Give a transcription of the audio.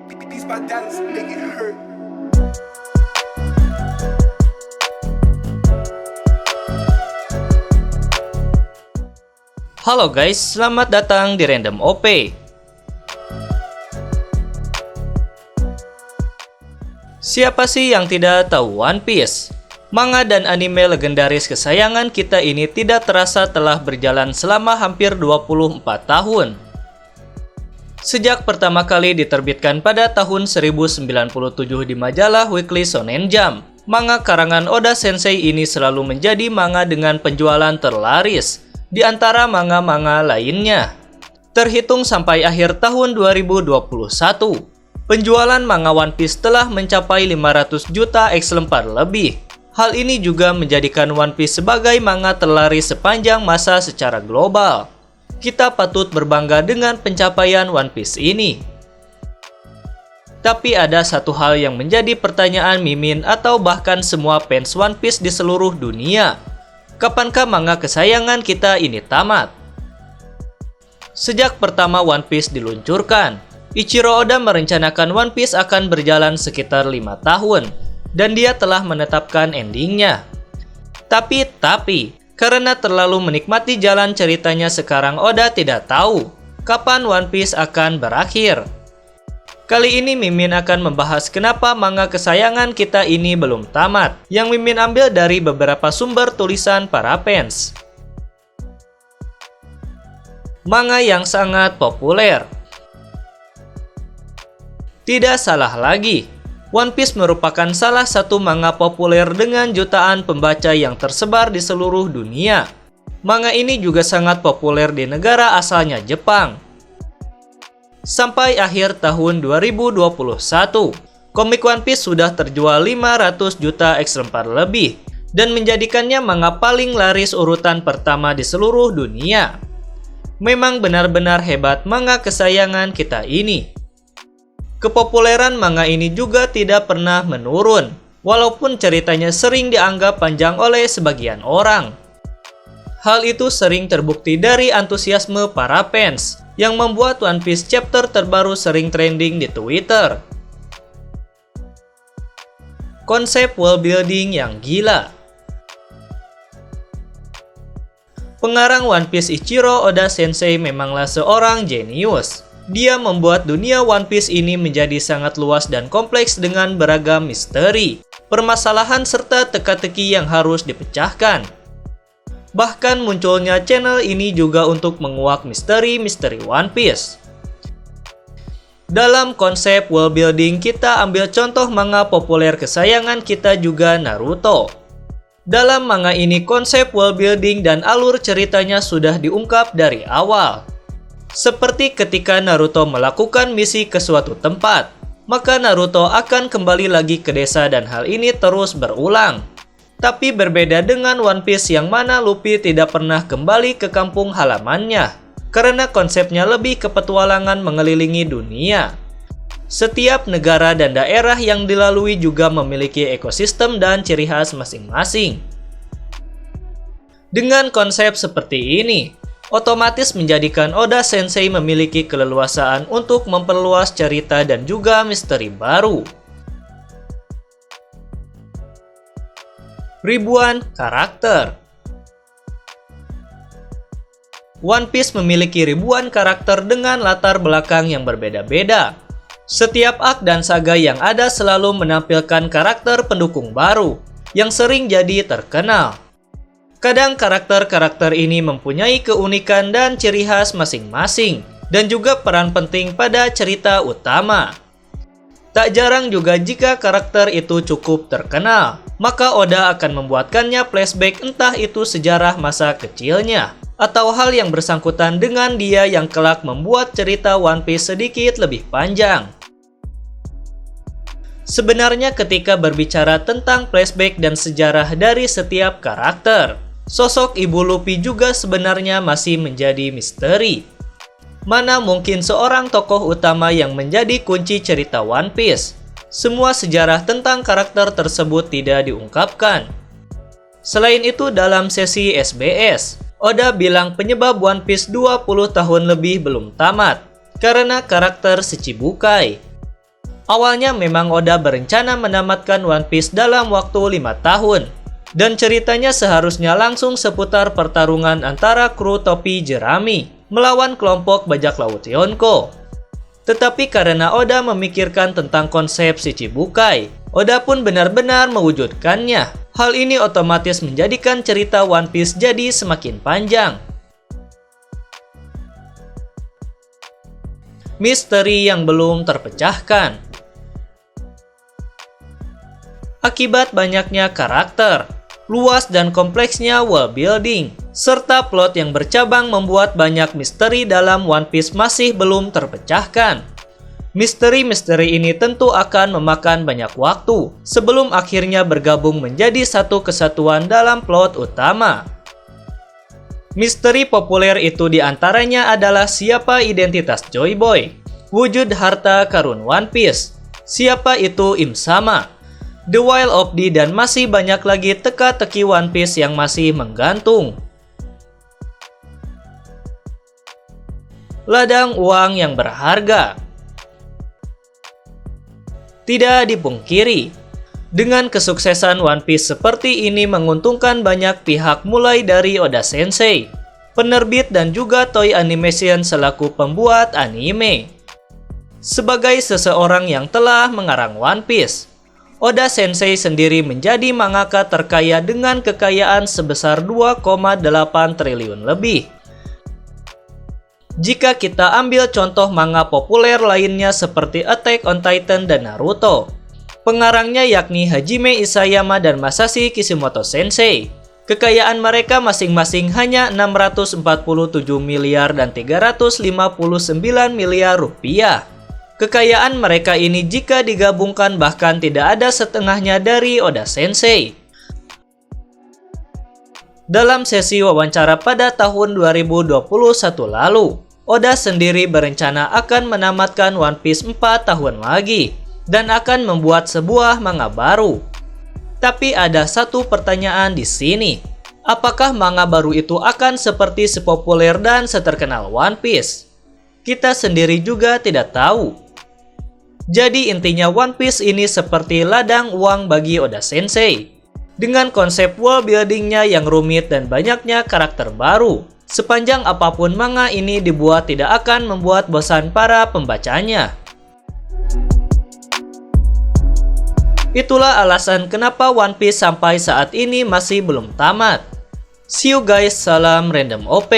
These my dollars make it hurt. Halo guys, selamat datang di Random OP. Siapa sih yang tidak tahu One Piece? Manga dan anime legendaris kesayangan kita ini tidak terasa telah berjalan selama hampir 24 tahun. Sejak pertama kali diterbitkan pada tahun 1097 di majalah Weekly Shonen Jump, manga karangan Oda Sensei ini selalu menjadi manga dengan penjualan terlaris di antara manga-manga lainnya. Terhitung sampai akhir tahun 2021, penjualan manga One Piece telah mencapai 500 juta eks lembar lebih. Hal ini juga menjadikan One Piece sebagai manga terlaris sepanjang masa secara global. Kita patut berbangga dengan pencapaian One Piece ini. Tapi ada satu hal yang menjadi pertanyaan Mimin atau bahkan semua fans One Piece di seluruh dunia. Kapankah manga kesayangan kita ini tamat? Sejak pertama One Piece diluncurkan, Ichiro Oda merencanakan One Piece akan berjalan sekitar 5 tahun, dan dia telah menetapkan endingnya. Tapi, karena terlalu menikmati jalan ceritanya sekarang Oda tidak tahu kapan One Piece akan berakhir. Kali ini Mimin akan membahas kenapa manga kesayangan kita ini belum tamat, yang Mimin ambil dari beberapa sumber tulisan para fans. Manga yang sangat populer. Tidak salah lagi, One Piece merupakan salah satu manga populer dengan jutaan pembaca yang tersebar di seluruh dunia. Manga ini juga sangat populer di negara asalnya Jepang. Sampai akhir tahun 2021, komik One Piece sudah terjual 500 juta eks lembar lebih dan menjadikannya manga paling laris urutan pertama di seluruh dunia. Memang benar-benar hebat manga kesayangan kita ini. Kepopuleran manga ini juga tidak pernah menurun, walaupun ceritanya sering dianggap panjang oleh sebagian orang. Hal itu sering terbukti dari antusiasme para fans, yang membuat One Piece chapter terbaru sering trending di Twitter. Konsep world building yang gila. Pengarang One Piece Ichiro Oda Sensei memanglah seorang jenius. Dia membuat dunia One Piece ini menjadi sangat luas dan kompleks dengan beragam misteri, permasalahan serta teka-teki yang harus dipecahkan. Bahkan munculnya channel ini juga untuk menguak misteri-misteri One Piece. Dalam konsep world building, kita ambil contoh manga populer kesayangan kita juga, Naruto. Dalam manga ini konsep world building dan alur ceritanya sudah diungkap dari awal. Seperti ketika Naruto melakukan misi ke suatu tempat, maka Naruto akan kembali lagi ke desa dan hal ini terus berulang. Tapi berbeda dengan One Piece yang mana Luffy tidak pernah kembali ke kampung halamannya, karena konsepnya lebih ke petualangan mengelilingi dunia. Setiap negara dan daerah yang dilalui juga memiliki ekosistem dan ciri khas masing-masing. Dengan konsep seperti ini, otomatis menjadikan Oda Sensei memiliki keleluasaan untuk memperluas cerita dan juga misteri baru. Ribuan karakter. One Piece memiliki ribuan karakter dengan latar belakang yang berbeda-beda. Setiap arc dan saga yang ada selalu menampilkan karakter pendukung baru yang sering jadi terkenal. Kadang karakter-karakter ini mempunyai keunikan dan ciri khas masing-masing dan juga peran penting pada cerita utama. Tak jarang juga jika karakter itu cukup terkenal, maka Oda akan membuatkannya flashback, entah itu sejarah masa kecilnya atau hal yang bersangkutan dengan dia yang kelak membuat cerita One Piece sedikit lebih panjang. Sebenarnya ketika berbicara tentang flashback dan sejarah dari setiap karakter, sosok Ibu Luffy juga sebenarnya masih menjadi misteri. Mana mungkin seorang tokoh utama yang menjadi kunci cerita One Piece? Semua sejarah tentang karakter tersebut tidak diungkapkan. Selain itu, dalam sesi SBS, Oda bilang penyebab One Piece 20 tahun lebih belum tamat karena karakter Shichibukai. Awalnya memang Oda berencana menamatkan One Piece dalam waktu 5 tahun. Dan ceritanya seharusnya langsung seputar pertarungan antara kru topi jerami melawan kelompok bajak laut Yonko. Tetapi karena Oda memikirkan tentang konsep Shichibukai, Oda pun benar-benar mewujudkannya. Hal ini otomatis menjadikan cerita One Piece jadi semakin panjang. Misteri yang belum terpecahkan. Akibat banyaknya karakter, luas dan kompleksnya world building, serta plot yang bercabang membuat banyak misteri dalam One Piece masih belum terpecahkan. Misteri-misteri ini tentu akan memakan banyak waktu sebelum akhirnya bergabung menjadi satu kesatuan dalam plot utama. Misteri populer itu diantaranya adalah siapa identitas Joy Boy, wujud harta karun One Piece, siapa itu Im Sama, The Wild of D, dan masih banyak lagi teka-teki One Piece yang masih menggantung. Ladang uang yang berharga. Tidak dipungkiri, dengan kesuksesan One Piece seperti ini menguntungkan banyak pihak mulai dari Oda Sensei, penerbit dan juga Toei Animation selaku pembuat anime. Sebagai seseorang yang telah mengarang One Piece, Oda Sensei sendiri menjadi mangaka terkaya dengan kekayaan sebesar 2,8 triliun lebih. Jika kita ambil contoh manga populer lainnya seperti Attack on Titan dan Naruto, pengarangnya yakni Hajime Isayama dan Masashi Kishimoto Sensei, kekayaan mereka masing-masing hanya 647 miliar dan 359 miliar rupiah. Kekayaan mereka ini jika digabungkan bahkan tidak ada setengahnya dari Oda Sensei. Dalam sesi wawancara pada tahun 2021 lalu, Oda sendiri berencana akan menamatkan One Piece 4 tahun lagi dan akan membuat sebuah manga baru. Tapi ada satu pertanyaan di sini. Apakah manga baru itu akan seperti sepopuler dan seterkenal One Piece? Kita sendiri juga tidak tahu. Jadi intinya One Piece ini seperti ladang uang bagi Oda Sensei. Dengan konsep world buildingnya yang rumit dan banyaknya karakter baru. Sepanjang apapun manga ini dibuat tidak akan membuat bosan para pembacanya. Itulah alasan kenapa One Piece sampai saat ini masih belum tamat. See you guys, salam random OP.